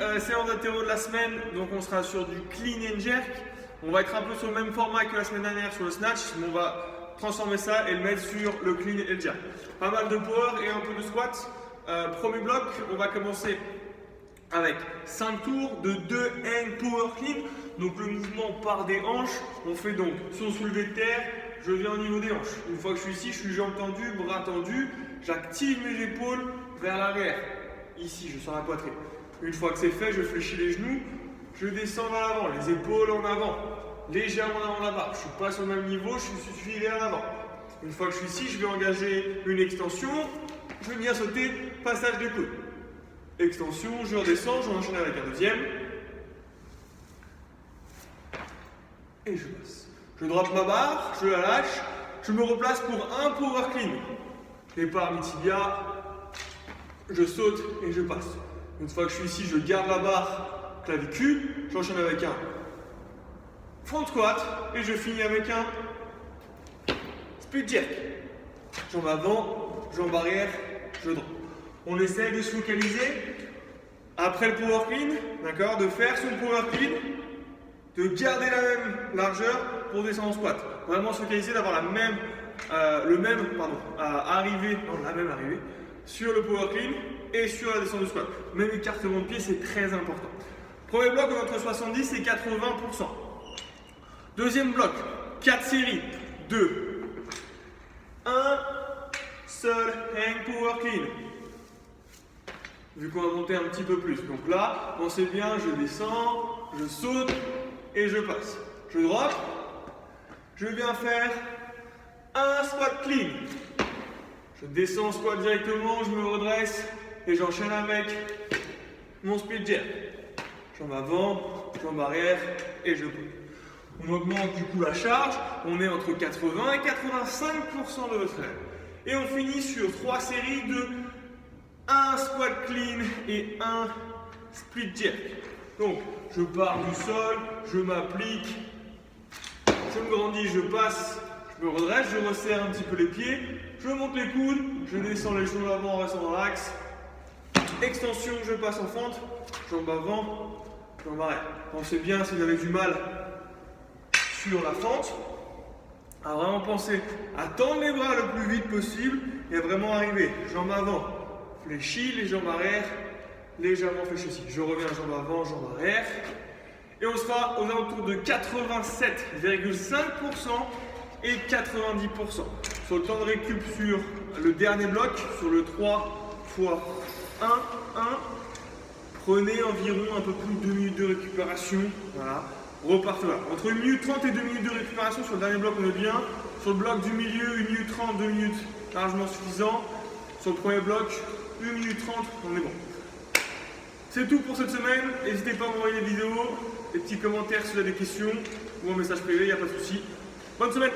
Séance d'haltéro de la semaine, donc on sera sur du clean and jerk. On va être un peu sur le même format que la semaine dernière sur le snatch, mais on va transformer ça et le mettre sur le clean et le jerk. Pas mal de power et un peu de squat. Premier bloc, on va commencer avec 5 tours de 2 hang power clean. Donc le mouvement part des hanches. On fait donc son soulevé de terre, je viens au niveau des hanches. Une fois que je suis ici, je suis jambes tendues, bras tendus. J'active mes épaules vers l'arrière. Ici, je sens la poitrine. Une fois que c'est fait, je fléchis les genoux, je descends vers l'avant, les épaules en avant, légèrement en avant de la barre. Je ne suis pas sur le même niveau, je suis vers l'avant. Une fois que je suis ici, je vais engager une extension, je vais bien sauter, passage de coude. Extension, je redescends, j'en enchaîne avec un deuxième. Et je passe. Je drop ma barre, je la lâche, je me replace pour un power clean. Départ mi-tibia, je saute et je passe. Une fois que je suis ici, je garde la barre clavicule, j'enchaîne avec un front squat et je finis avec un split jerk. Jambe avant, jambe arrière, je drop. On essaie de se focaliser après le power clean, d'accord, de faire son power clean, de garder la même largeur pour descendre en squat. Vraiment se focaliser d'avoir la même arrivée sur le power clean et sur la descente de squat. Même écartement de pied, c'est très important. Premier bloc, on est entre 70 et 80%. Deuxième bloc, 4 séries, 2, 1, seul hang power clean. Vu qu'on va monter un petit peu plus. Donc là, pensez bien, je descends, je saute et je passe. Je drop, je viens faire un squat clean. Je descends en squat directement, je me redresse et j'enchaîne avec mon split jerk. Jambe avant, jambe arrière et je pose. On augmente du coup la charge, on est entre 80 et 85% de votre rêve. Et on finit sur 3 séries de 1 squat clean et 1 split jerk. Donc je pars du sol, je m'applique, je me grandis, je passe. Je me redresse, je resserre un petit peu les pieds, je monte les coudes, je descends les genoux avant en restant dans l'axe. Extension, je passe en fente, jambe avant, jambe arrière. Pensez bien si vous avez du mal sur la fente, à vraiment penser à tendre les bras le plus vite possible et à vraiment arriver. Jambe avant, fléchie, les jambes arrière, légèrement fléchie aussi. Je reviens jambe avant, jambe arrière. Et on sera aux alentours de 87,5% et 90%. Sur le temps de récup sur le dernier bloc, sur le 3 x 1, 1, prenez environ un peu plus de 2 minutes de récupération. Voilà, repartez là. Entre 1 minute 30 et 2 minutes de récupération sur le dernier bloc, on est bien. Sur le bloc du milieu, 1 minute 30, 2 minutes, largement suffisant. Sur le premier bloc, 1 minute 30, on est bon. C'est tout pour cette semaine. N'hésitez pas à m'envoyer des vidéos, des petits commentaires si vous avez des questions ou un message privé, il n'y a pas de souci. Bonne semaine!